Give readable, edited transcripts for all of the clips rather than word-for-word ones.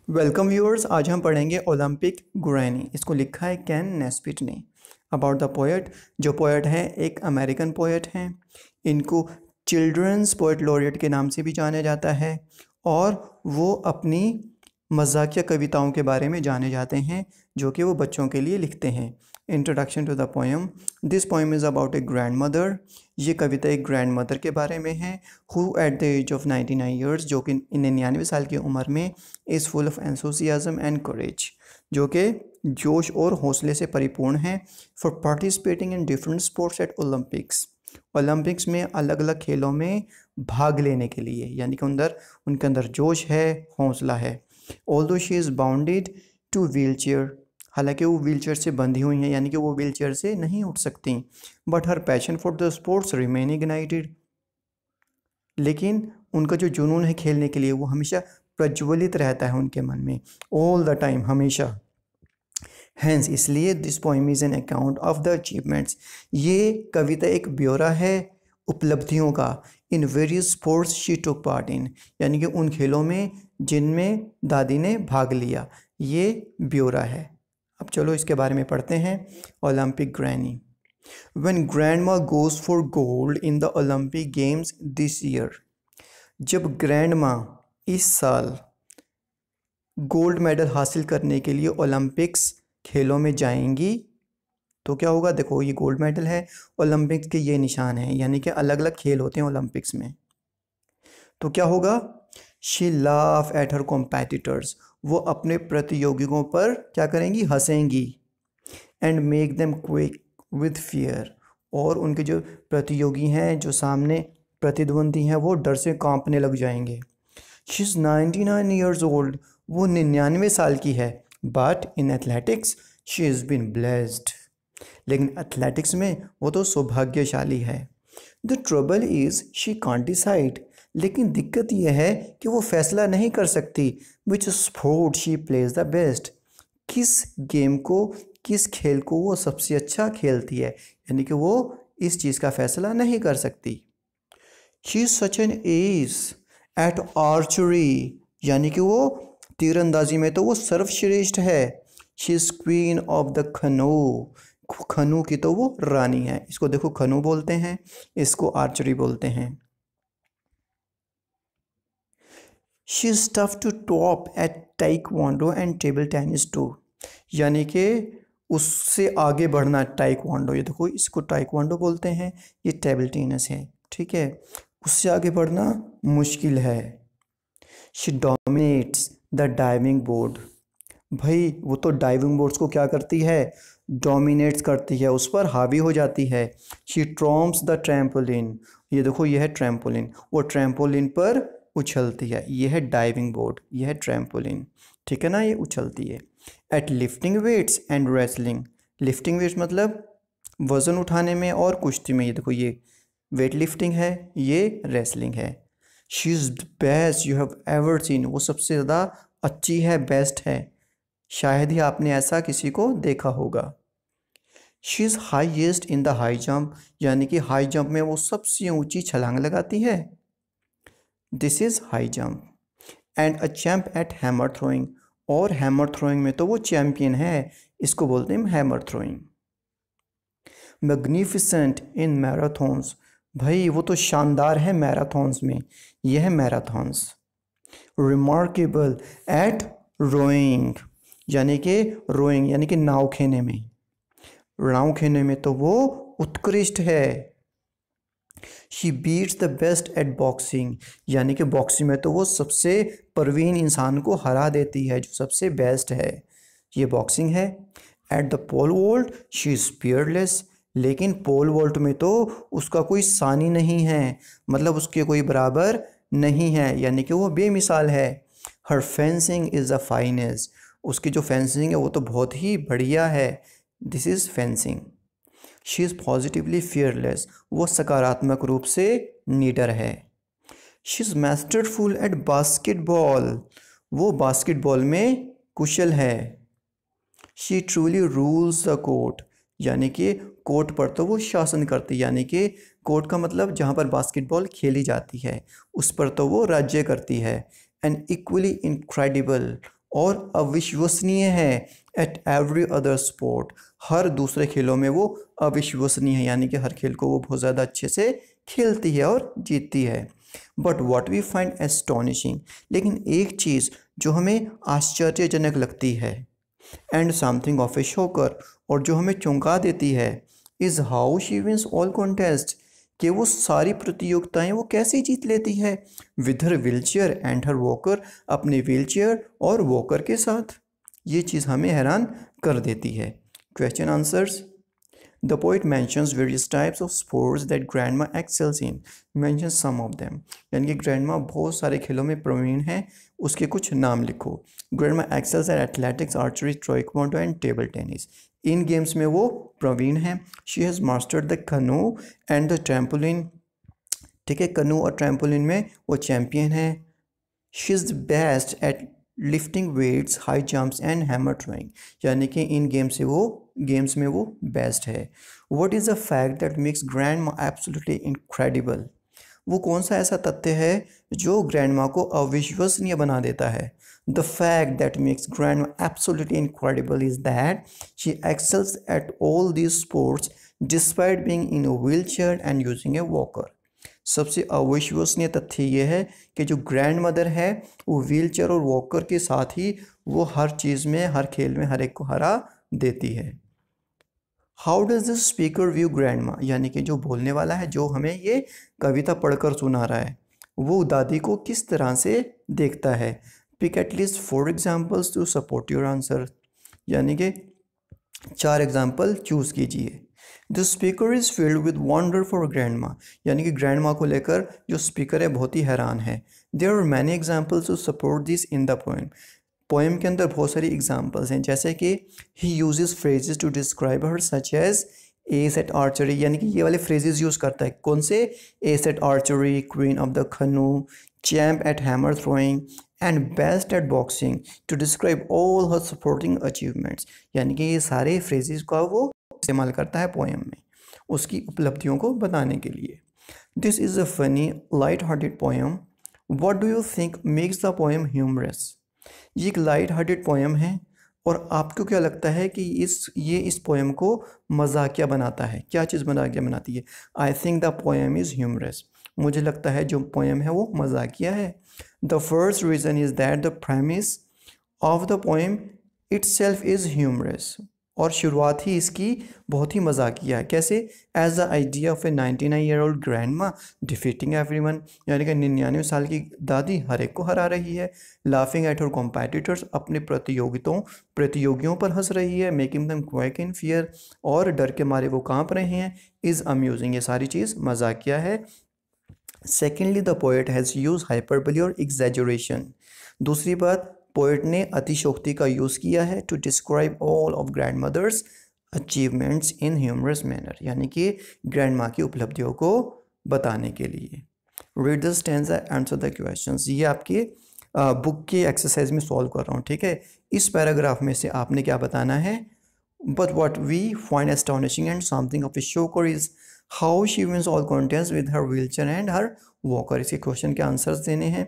Welcome viewers. आज हम पढ़ेंगे ओलंपिक गुरैनी। इसको लिखा है कैन नेस्बिट ने। अबाउट द पोएट, जो पोएट हैं एक अमेरिकन पोएट हैं। इनको चिल्ड्रंस पोएट लॉरिएट के नाम से भी जाना जाता है और वो अपनी मज़ाकिया कविताओं के बारे में जाने जाते हैं जो कि वो बच्चों के लिए लिखते हैं। Introduction to the poem. This poem is about a grandmother. ये कविता एक ग्रैंड मदर के बारे में है who at the age of 99 years, जो कि 99 साल की उम्र में is full of enthusiasm and courage, जो कि जोश और हौसले से परिपूर्ण है। For participating in different sports at Olympics, Olympics में अलग अलग खेलों में भाग लेने के लिए, यानी कि उनके अंदर जोश है, हौसला है। Although she is bounded two wheel chair, हालांकि वो व्हील चेयर से बंधी हुई हैं, यानी कि वो व्हील चेयर से नहीं उठ सकती। But her passion for the sports remain ignited, लेकिन उनका जो जुनून है खेलने के लिए वो हमेशा प्रज्वलित रहता है उनके मन में, ऑल द टाइम, हमेशा। हैंस, इसलिए this poem is an account of the achievements. ये कविता एक ब्यौरा है उपलब्धियों का। In various sports she took part in, यानी कि उन खेलों में जिनमें दादी ने भाग लिया, ये ब्यौरा है। अब चलो इसके बारे में पढ़ते हैं। Olympic granny. When grandma goes for gold in the Olympic Games this year, जब ग्रैंड माँ इस साल गोल्ड मेडल हासिल करने के लिए ओलंपिक्स खेलों में जाएंगी तो क्या होगा। देखो, ये गोल्ड मेडल है, ओलंपिक्स के ये निशान है, यानी कि अलग अलग खेल होते हैं ओलंपिक्स में। तो क्या होगा, she laugh at her competitors, वो अपने प्रतियोगियों पर क्या करेंगी, हंसेंगी। And make them quick with fear, और उनके जो प्रतियोगी हैं, जो सामने प्रतिद्वंदी हैं, वो डर से कांपने लग जाएंगे। शी इज़ 99 ईयर्स ओल्ड, वो 99 साल की है। But in athletics she is been blessed, लेकिन एथलेटिक्स में वो तो सौभाग्यशाली है। The trouble is she can't decide, लेकिन दिक्कत यह है कि वो फैसला नहीं कर सकती। Which sport she plays the best, किस गेम को, किस खेल को वो सबसे अच्छा खेलती है, यानी कि वो इस चीज़ का फैसला नहीं कर सकती। She is such an ace at archery, यानी कि वो तीरंदाजी में तो वो सर्वश्रेष्ठ है। She is queen of the canoe, canoe की तो वो रानी है। इसको देखो, खनू बोलते हैं, इसको आर्चरी बोलते हैं। She is tough to top at taekwondo and table tennis too, यानी कि उससे आगे बढ़ना ताइक्वांडो, ये देखो इसको ताइक्वांडो बोलते हैं, ये टेबल टेनिस है, ठीक है। उससे आगे बढ़ना मुश्किल है। She dominates the diving board, भाई वो तो डाइविंग बोर्ड्स को क्या करती है, डोमिनेट्स करती है, उस पर हावी हो जाती है। शी ट्रॉम्प्स द ट्रैम्पोलिन, ये देखो ये है ट्रैम्पोलिन, वो ट्रैम्पोलिन पर उछलती है। ये है डाइविंग बोर्ड, ये है ट्रैम्पोलिन, ठीक है ना, ये उछलती है। At lifting weights and wrestling, lifting weights मतलब वज़न उठाने में और कुश्ती में, ये देखो ये वेट लिफ्टिंग है, ये रेसलिंग है। She is the best you have ever seen, वो सबसे ज़्यादा अच्छी है, बेस्ट है, शायद ही आपने ऐसा किसी को देखा होगा। She is highest in the high jump, यानी कि हाई जंप में वो सबसे ऊंची छलांग लगाती है। This is high jump. And a champ at hammer throwing, और हैमर थ्रोइंग में तो वो चैम्पियन है, इसको बोलते हैं hammer throwing. Magnificent in marathons, भाई वो तो शानदार है मैराथन्स में, यह है मैराथन्स। रिमार्केबल एट रोइंग, यानी कि रोइंग यानी कि नाव खेने में, नाव खेने में तो वो उत्कृष्ट है। She beats the best at boxing, यानी कि बॉक्सिंग में तो वो सबसे प्रवीण इंसान को हरा देती है, जो सबसे बेस्ट है, ये बॉक्सिंग है। At the pole vault she is peerless, लेकिन पोल वॉल्ट में तो उसका कोई सानी नहीं है, मतलब उसके कोई बराबर नहीं है, यानी कि वो बेमिसाल है। हर फेंसिंग इज़ द फाइनेस्ट, उसकी जो फेंसिंग है वो तो बहुत ही बढ़िया है, this is fencing. She is positively fearless, वो सकारात्मक रूप से निडर है। She is masterful at basketball, वो बास्केटबॉल में कुशल है। She truly rules the court, यानी कि कोर्ट पर तो वो शासन करती है, यानी कि कोर्ट का मतलब जहाँ पर बास्केटबॉल खेली जाती है उस पर तो वो राज्य करती है। एंड इक्वली इनक्रेडिबल, और अविश्वसनीय है एट एवरी अदर स्पोर्ट, हर दूसरे खेलों में वो अविश्वसनीय है, यानी कि हर खेल को वो बहुत ज़्यादा अच्छे से खेलती है और जीतती है। But what we find astonishing, लेकिन एक चीज़ जो हमें आश्चर्यजनक लगती है, and something of a shocker, और जो हमें चौंका देती है, is how she wins all contest, कि वो सारी प्रतियोगिताएं वो कैसे जीत लेती है, with her wheelchair and her walker, अपने व्हीलचेयर और वॉकर के साथ। ये चीज़ हमें हैरान कर देती है। Question answers. The poet mentions various types of sports that grandma excels in. Mention some of them. यानी कि grandma बहुत सारे खेलों में प्रवीण है, उसके कुछ नाम लिखो। Grandma excels at athletics, archery, taekwondo and table tennis. In games में वो प्रवीण है। She has mastered the canoe and the trampoline. ठीक है, कनू और ट्रैम्पोलिन में वो चैम्पियन है। She is the best at lifting weights, high jumps and hammer throwing, यानी कि इन गेम्स में वो बेस्ट है। What is the fact that makes grandma absolutely incredible, वो कौन सा ऐसा तथ्य है जो ग्रैंडमा को अविश्वसनीय बना देता है। The fact that makes grandma absolutely incredible is that she excels at all these sports despite being in a wheelchair and using a walker. सबसे अविश्वसनीय तथ्य ये है कि जो ग्रैंड मदर है वो व्हीलचेयर और वॉकर के साथ ही वो हर चीज़ में, हर खेल में हर एक को हरा देती है। How does the speaker view grandma, यानी कि जो बोलने वाला है, जो हमें ये कविता पढ़कर सुना रहा है, वो दादी को किस तरह से देखता है। Pick at least 4 examples to support your answer, यानी कि 4 एग्जाम्पल चूज़ कीजिए। The speaker is filled with wonder for grandma, यानी कि ग्रैंडमा को लेकर जो स्पीकर है बहुत ही हैरान है। There are many examples to support this in the poem. Poem के अंदर बहुत सारी एग्जाम्पल्स हैं, जैसे कि he uses phrases to describe her such as as at archery, यानी कि ये वाले फ्रेजेस यूज़ करता है। कौन से? Ace at archery, queen of the canoe, champ at hammer throwing and best at boxing to describe all her sporting achievements, यानी कि ये सारे फ्रेजेस का वो इस्तेमाल करता है पोएम में उसकी उपलब्धियों को बताने के लिए। This is a funny light hearted poem. What do you think makes the poem humorous, ये एक लाइट हार्टेड पोएम है और आपको क्या लगता है कि इस पोएम को मजाकिया बनाता है? क्या चीज़ मजाकिया बनाती है? I think the poem is humorous, मुझे लगता है जो पोएम है वो मजाकिया है। The first reason is that the premise of the poem itself is humorous, और शुरुआत ही इसकी बहुत ही मजाकिया है। कैसे? As the idea of a 99-year-old grandma defeating everyone, यानी कि 99 साल की दादी हर एक को हरा रही है। लाफिंग एट हर कॉम्पिटिटर्स, अपने प्रतियोगियों पर हंस रही है। मेकिंग देम क्वेक इन फियर, और डर के मारे वो कांप रहे हैं। इज़ अम्यूजिंग, ये सारी चीज़ मजाकिया है। Secondly the poet has use hyperbole और एग्जैजुरेशन, दूसरी बात पोएट ने अतिशोक्ति का यूज़ किया है to describe all of grandmother's achievements in humorous manner, यानी कि ग्रैंड माँ की उपलब्धियों को बताने के लिए। Read the stanza, answer the questions, ये आपके बुक के एक्सरसाइज में सॉल्व कर रहा हूँ, ठीक है। इस पैराग्राफ में से आपने क्या बताना है? But what we find astonishing and something of a shocker is how she wins all contest with her wheelchair and her walker, इसके क्वेश्चन के आंसर्स देने हैं।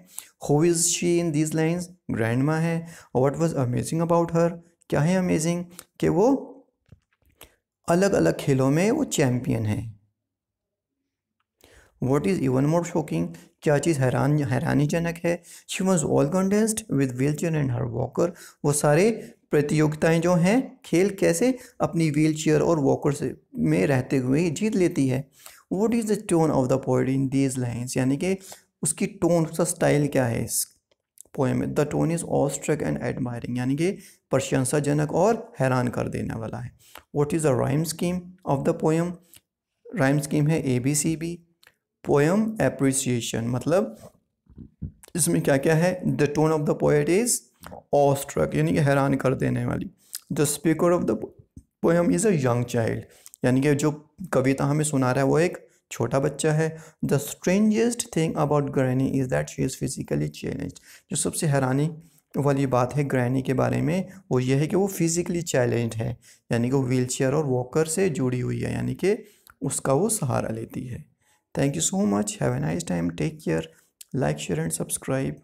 Who is she in these lines, grandma है। What was amazing about her, क्या है amazing? कि वो अलग अलग खेलों में वो चैम्पियन है। What is even more shocking, क्या चीज़ हैरानीजनक है? She was all contest with wheelchair and her walker, वो सारे प्रतियोगिताएं जो हैं खेल कैसे अपनी व्हीलचेयर और वॉकर से में रहते हुए ही जीत लेती है। What is the tone of the poet in these lines, यानी कि उसकी टोन, उसका स्टाइल क्या है इस पोएम में? The tone is awestruck and admiring, यानी कि प्रशंसाजनक और हैरान कर देने वाला है। What is the rhyme scheme of the poem, rhyme scheme है ABCB। पोएम एप्रिसिएशन, मतलब इसमें क्या क्या है? The tone of the poet is awestruck, यानी कि हैरान कर देने वाली। The speaker of the poem is a young child, यानी कि जो कविता हमें सुना रहा है वो एक छोटा बच्चा है। The strangest thing about granny is that she is physically challenged, जो सबसे हैरानी वाली बात है ग्रैनी के बारे में वो ये है कि वो फिजिकली चैलेंज्ड है, यानी कि वो व्हीलचेयर और वॉकर से जुड़ी हुई है, यानी कि उसका वो सहारा लेती है। Thank you so much, have a nice time, take care, like share and subscribe.